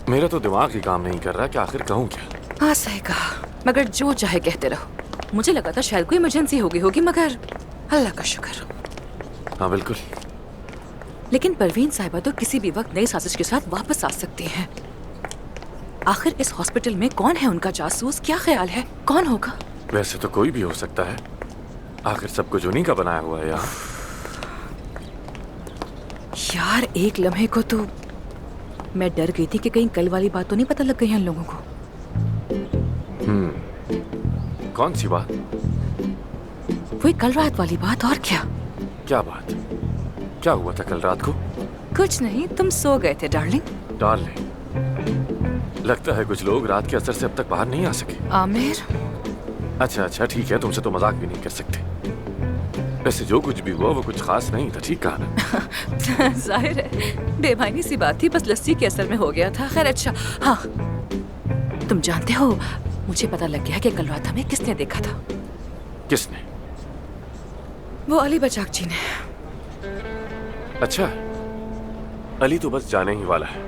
मेरा तो दिमाग ही काम नहीं कर रहा कि आखिर कहूँ क्या। हाँ सही कहा, मगर जो चाहे कहते रहो। मुझे लगा था शायद कोई इमरजेंसी होगी मगर अल्लाह का शुक्र। हाँ बिल्कुल। लेकिन परवीन साहिबा तो किसी भी वक्त नई साजिश के साथ वापस आ सकती हैं। आखिर इस हॉस्पिटल में कौन है उनका जासूस? क्या ख्याल है कौन होगा? वैसे तो कोई भी हो सकता है, आखिर सब कुछ उन्हीं का बनाया हुआ है यहाँ। यार एक लम्हे को तो मैं डर गई थी कि कहीं कल वाली बात तो नहीं पता लग गई है इन लोगों को। कौन सी बात? वही कल रात वाली बात। और क्या? क्या बात? क्या हुआ था कल रात को? कुछ नहीं, तुम सो गए थे डार्लिंग। डार्लिंग? लगता है कुछ लोग रात के असर से अब तक बाहर नहीं आ सके। आमिर। अच्छा ठीक है, तुमसे तो मजाक भी नहीं कर सकते। वैसे जो कुछ भी हुआ वो कुछ खास नहीं था, ठीक कहा ना? जाहिर है बेमानी सी बात थी, बस लस्सी के असर में हो गया था। खैर अच्छा, हाँ तुम जानते हो मुझे पता लग गया कि कल रात हमें किसने देखा था। किसने? वो अली बचाक जी ने। अच्छा, अली तो बस जाने ही वाला है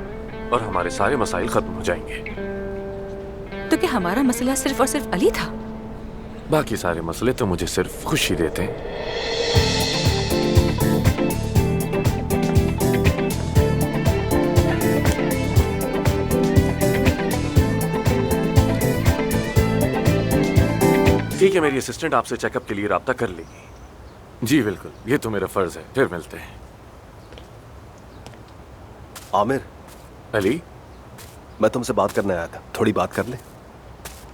और हमारे सारे मसाइल खत्म हो जाएंगे। तो क्या हमारा मसला सिर्फ और सिर्फ अली था? बाकी सारे मसले तो मुझे सिर्फ खुशी देते हैं। ठीक है, मेरी असिस्टेंट आपसे चेकअप के लिए राब्ता कर लेगी। जी बिल्कुल, ये तो मेरा फर्ज है। फिर मिलते हैं। आमिर। अली, मैं तुमसे बात करने आया था, थोड़ी बात कर ले।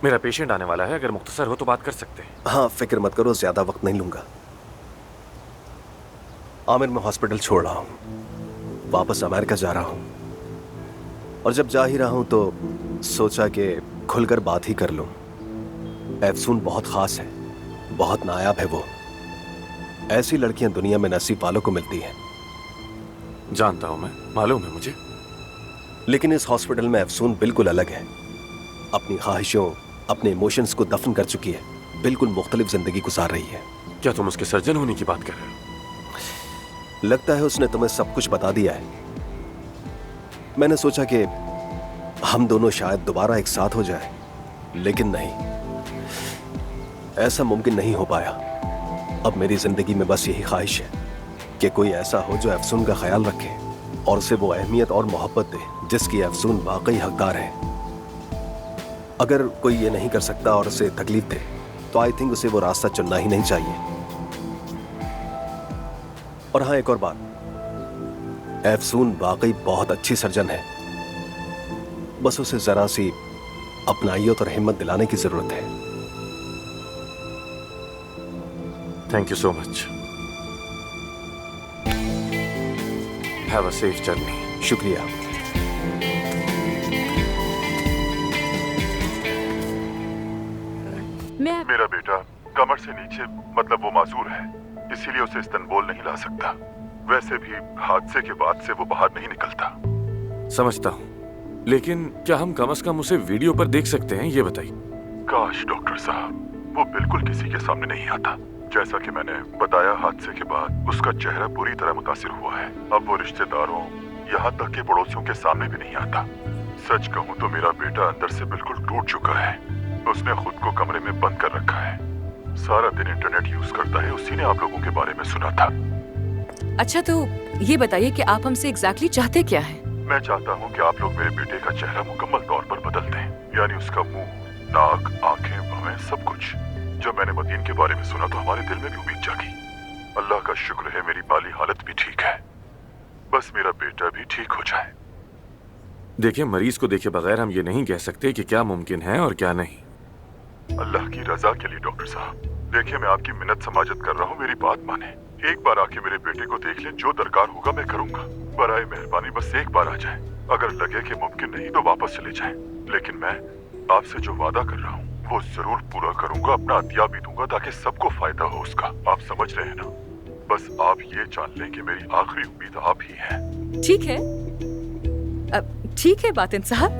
मेरा पेशेंट आने वाला है, अगर मुख्तसर हो तो बात कर सकते हैं। हाँ फिक्र मत करो, ज्यादा वक्त नहीं लूंगा। आमिर मैं हॉस्पिटल छोड़ रहा हूँ, वापस अमेरिका जा रहा हूँ। और जब जा ही रहा हूँ तो सोचा कि खुलकर बात ही कर लूँ। अफसून बहुत खास है, बहुत नायाब है वो। ऐसी लड़कियां दुनिया में नसीब वालों को मिलती हैं। जानता हूं मैं, मालूम है मुझे। लेकिन इस हॉस्पिटल में अफसून बिल्कुल अलग है। अपनी ख्वाहिशों, अपने इमोशंस को दफन कर चुकी है, बिल्कुल मुख्तलिफ जिंदगी गुजार रही है। क्या तुम उसके सर्जन होने की बात कर रहे हो? लगता है उसने तुम्हें सब कुछ बता दिया है। मैंने सोचा कि हम दोनों शायद दोबारा एक साथ हो जाए, लेकिन नहीं, ऐसा मुमकिन नहीं हो पाया। अब मेरी जिंदगी में बस यही ख्वाहिश है कि कोई ऐसा हो जो अफसून का ख्याल रखे और उसे वो अहमियत और मोहब्बत दे जिसकी अफसून वाकई हकदार है। अगर कोई ये नहीं कर सकता और उसे तकलीफ दे तो आई थिंक उसे वो रास्ता चुनना ही नहीं चाहिए। और हाँ, एक और बात, अफसून वाकई बहुत अच्छी सर्जन है, बस उसे जरा सी अपनाइयत और हिम्मत दिलाने की जरूरत है। Thank you so much. Have a safe journey. शुक्रिया। मेरा बेटा कमर से नीचे मतलब वो माजूर है, इसीलिए उसे इस्तांबुल नहीं ला सकता। वैसे भी हादसे के बाद से वो बाहर नहीं निकलता। समझता हूँ, लेकिन क्या हम कम से कम उसे वीडियो पर देख सकते हैं, ये बताइए। काश डॉक्टर साहब, वो बिल्कुल किसी के सामने नहीं आता। जैसा कि मैंने बताया, हादसे के बाद उसका चेहरा पूरी तरह मुतासिर हुआ है। अब वो रिश्तेदारों, यहाँ तक के पड़ोसियों के सामने भी नहीं आता। सच कहूँ तो मेरा बेटा अंदर से बिल्कुल टूट चुका है। उसने खुद को कमरे में बंद कर रखा है, सारा दिन इंटरनेट यूज करता है। उसी ने आप लोगों के बारे में सुना था। अच्छा तो ये बताइए कि आप हमसे एग्जैक्टली चाहते क्या हैं? मैं चाहता हूँ कि आप लोग मेरे बेटे का चेहरा मुकम्मल तौर पर बदल दें, यानी उसका मुंह, नाक, आंखें, भवें, सब कुछ। जब मैंने मदीन के बारे में सुना तो हमारे दिल में भी उम्मीद जागी। अल्लाह का शुक्र है मेरी माली हालत भी ठीक है, बस मेरा बेटा भी ठीक हो जाए। देखिए, मरीज को देखे बगैर हम ये नहीं कह सकते कि क्या मुमकिन है और क्या नहीं। अल्लाह की रजा के लिए डॉक्टर साहब, देखिए मैं आपकी मिन्नत समाजत कर रहा हूँ, मेरी बात माने। एक बार आके मेरे बेटे को देख लें, जो दरकार होगा मैं करूँगा। बराए मेहरबानी बस एक बार आ जाए। अगर लगे कि मुमकिन नहीं तो वापस चले जाएं। लेकिन मैं आपसे जो वादा कर रहा हूँ वो जरूर पूरा करूँगा। अपना अतिया भी दूंगा ताकि सबको फायदा हो उसका। आप समझ रहे हैं ना? बस आप ये जान लें कि मेरी आखिरी उम्मीद आप ही हैं। ठीक है, ठीक है बातिन साहब।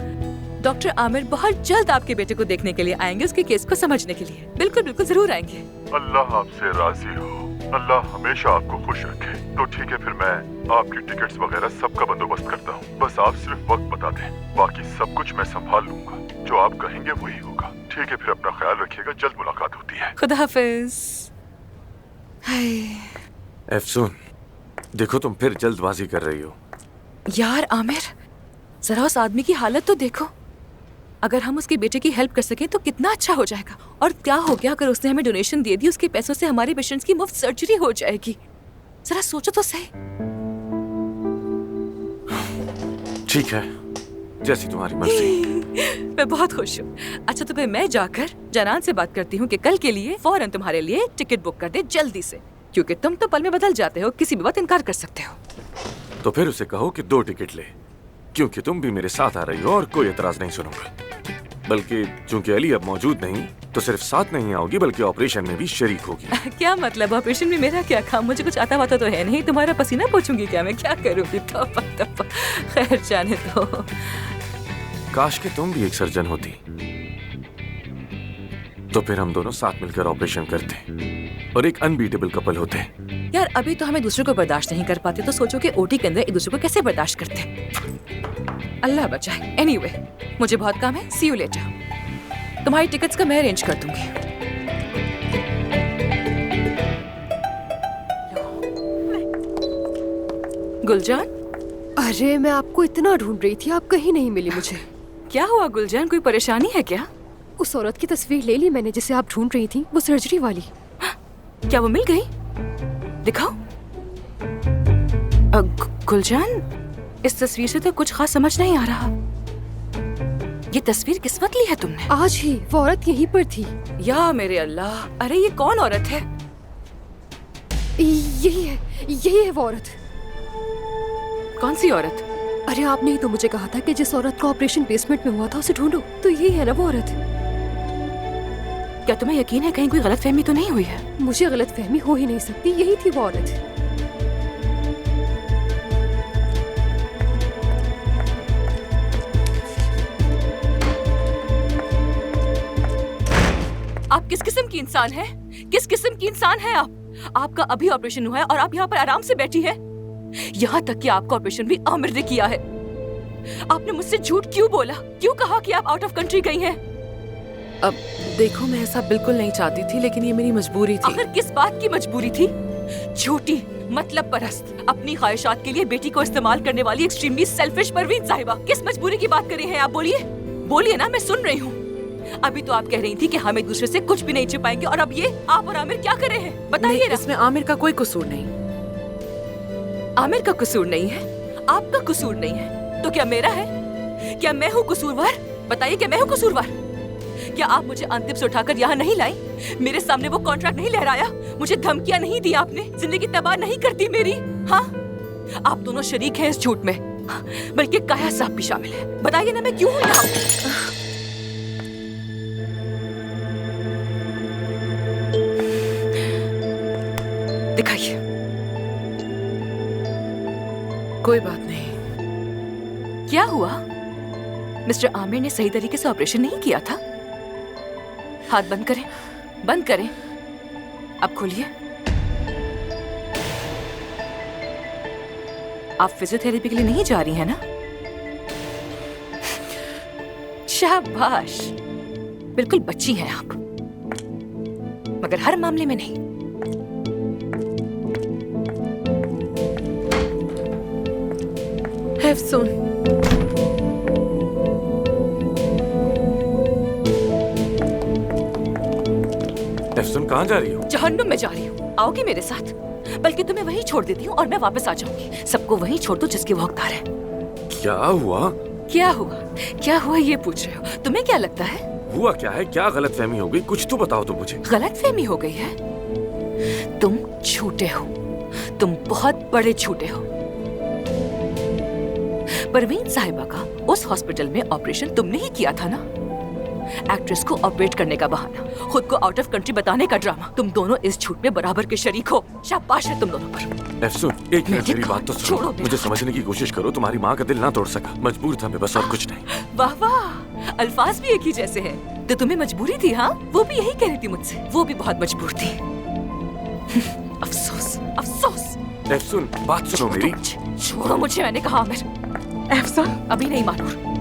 डॉक्टर आमिर बहुत जल्द आपके बेटे को देखने के लिए आएंगे, उसके केस को समझने के लिए। बिल्कुल बिल्कुल जरूर आएंगे। अल्लाह आपसे राजी हो। अल्लाह हमेशा आपको खुश रखे। तो ठीक है, फिर मैं आपकी टिकट्स वगैरह सबका बंदोबस्त करता हूँ। बस आप सिर्फ वक्त बता दें, बाकी सब कुछ मैं संभाल लूंगा। जो आप कहेंगे वही होगा। ठीक है, फिर अपना ख्याल रखिएगा। जल्द मुलाकात होती है। खुदा हाफिज। हाय अफसून, देखो तुम फिर जल्दबाजी कर रही हो। यार आमिर, जरा उस आदमी की हालत तो देखो। अगर हम उसके बेटे की हेल्प कर सकें तो कितना अच्छा हो जाएगा। और क्या हो गया अगर उसने हमें डोनेशन दे दी, उसके पैसों से हमारे पेशेंट्स की मुफ्त सर्जरी हो जाएगी। जरा सोचो तो सही। ठीक है, जैसी तुम्हारी मर्जी। मैं बहुत खुश हूँ। अच्छा तो फिर मैं जाकर जनान से बात करती हूँ कि कल के लिए फौरन तुम्हारे लिए टिकट बुक कर दे जल्दी से, क्योंकि तुम तो पल में बदल जाते हो, किसी भी वक्त इनकार कर सकते हो। तो फिर उसे कहो कि 2 टिकट ले, क्योंकि तुम भी मेरे साथ आ रही हो और कोई एतराज नहीं सुनूंगा। बल्कि चूंकि अली अब मौजूद नहीं, तो सिर्फ साथ नहीं आओगी बल्कि ऑपरेशन में भी शरीक होगी। क्या मतलब? ऑपरेशन में मेरा क्या काम? मुझे कुछ आता वाता तो है नहीं। तुम्हारा पसीना पोंछूंगी क्या मैं? क्या करूंगी? तौबा तौबा। खैर जाने दो। काश कि तुम भी एक सर्जन होती, तो फिर हम दोनों साथ मिलकर ऑपरेशन करते और एक अनबीटेबल कपल होते। यार अभी तो हमें दूसरे को बर्दाश्त नहीं कर पाते, तो सोचो कि ओटी के अंदर एक दूसरे को कैसे बर्दाश्त करते। अल्लाह बचाए। एनीवे, मुझे बहुत काम है। सी यू लेटर। तुम्हारी टिकट्स का मैं अरेंज कर दूंगी। गुलजान, अरे मैं आपको इतना ढूंढ रही थी, आप कहीं नहीं मिली मुझे। क्या हुआ गुलजान? कोई परेशानी है क्या? उस औरत की तस्वीर ले ली मैंने जिसे आप ढूंढ रही थी, वो सर्जरी वाली। क्या वो मिल गई? दिखाओ। गुलजान, इस तस्वीर से तो कुछ खास समझ नहीं आ रहा। ये तस्वीर किस वक्त ली है तुमने? आज ही। वो औरत यहीं पर थी। या मेरे अल्लाह, अरे ये कौन औरत है? यही है वो औरत। कौन सी औरत? अरे आपने ही तो मुझे कहा था कि जिस औरत का ऑपरेशन बेसमेंट में हुआ था उसे ढूंढो। तो यही है ना वो औरत। क्या तुम्हें यकीन है कहीं कोई गलतफहमी तो नहीं हुई है? मुझे गलतफहमी हो ही नहीं सकती, यही थी वो औरत। आप किस किस्म की इंसान हैं? किस किस्म की इंसान हैं आप? आपका अभी ऑपरेशन हुआ है और आप यहाँ पर आराम से बैठी हैं। यहाँ तक कि आपका ऑपरेशन भी आमिर ने किया है। आपने मुझसे झूठ क्यों बोला? क्यों कहा कि आप आउट ऑफ कंट्री गई हैं? अब देखो, मैं ऐसा बिल्कुल नहीं चाहती थी, लेकिन ये मेरी मजबूरी थी। आखिर किस बात की मजबूरी थी? झूठी, मतलब परस्त, अपनी ख्वाहिशात के लिए बेटी को इस्तेमाल करने वाली एक्सट्रीमली सेल्फिश परवीन साहिबा। किस मजबूरी की बात कर रही हैं आप? बोलिए बोलिए ना, मैं सुन रही हूँ। अभी तो आप कह रही थी कि हम एक दूसरे से कुछ भी नहीं छिपाएंगे, और अब ये आप और आमिर क्या कर रहे हैं? बताइए ना। इसमें आमिर का कोई कसूर नहीं। आमिर का कसूर नहीं है, आपका कसूर नहीं है, तो क्या मेरा है? क्या मैं हूँ कसूरवार? बताइए, क्या मैं हूँ कसूरवार? क्या आप मुझे अंतिम से उठाकर यहाँ नहीं लाई? मेरे सामने वो कॉन्ट्रैक्ट नहीं लहराया? मुझे धमकियाँ नहीं दी आपने? जिंदगी तबाह नहीं करती मेरी? हाँ, आप दोनों शरीक हैं इस झूठ में, बल्कि काया साहब भी शामिल है। बताइए ना, मैं क्यों हूँ यहाँ? दिखाइए। कोई बात नहीं। क्या हुआ? मिस्टर आमिर ने सही तरीके से ऑपरेशन नहीं किया था? हाथ बंद करें, बंद करें। अब खोलिए। आप फिजियोथेरेपी के लिए नहीं जा रही हैं ना? शाबाश, बिल्कुल बच्ची हैं आप, मगर हर मामले में नहीं। अफसून, अफसून कहाँ जा रही हो? जहन्नुम में जा रही हूँ। आओगी मेरे साथ? बल्कि तुम्हें वहीं छोड़ देती हूँ और मैं वापस आ जाऊंगी। सबको वहीं छोड़ दो जिसके वो हकदार है। क्या हुआ? क्या हुआ? क्या हुआ ये पूछ रहे हो? तुम्हें क्या लगता है? हुआ क्या है? क्या गलतफहमी हो गई? कुछ तो बताओ तो मुझे। गलतफहमी हो गई है? तुम झूठे हो, तुम बहुत बड़े झूठे हो। परवीन साहिबा का उस हॉस्पिटल में ऑपरेशन तुमने ही किया था ना? एक्ट्रेस को ऑपरेट करने का बहाना, खुद को आउट ऑफ कंट्री बताने का ड्रामा, तुम दोनों इस झूठ में बराबर के शरीक हो। शाबाश है तुम दोनों पर। अफसून, एक मिनट मेरी बात तो सुनो। मुझे समझने की कोशिश करो। तुम्हारी माँ का दिल ना तोड़ सका, मजबूर था मैं बस, और कुछ नहीं। वाह वाह, अल्फाज भी एक ही जैसे हैं। तो तुम्हें मजबूरी थी? हाँ, वो भी यही कह रही थी मुझसे। वो भी बहुत मजबूर थी। अफसोस अफसोस। सुन, बात सुनो मेरी। छोड़ो मुझे, मैंने कहा आमिर। अफसोस। अभी नहीं मानूर।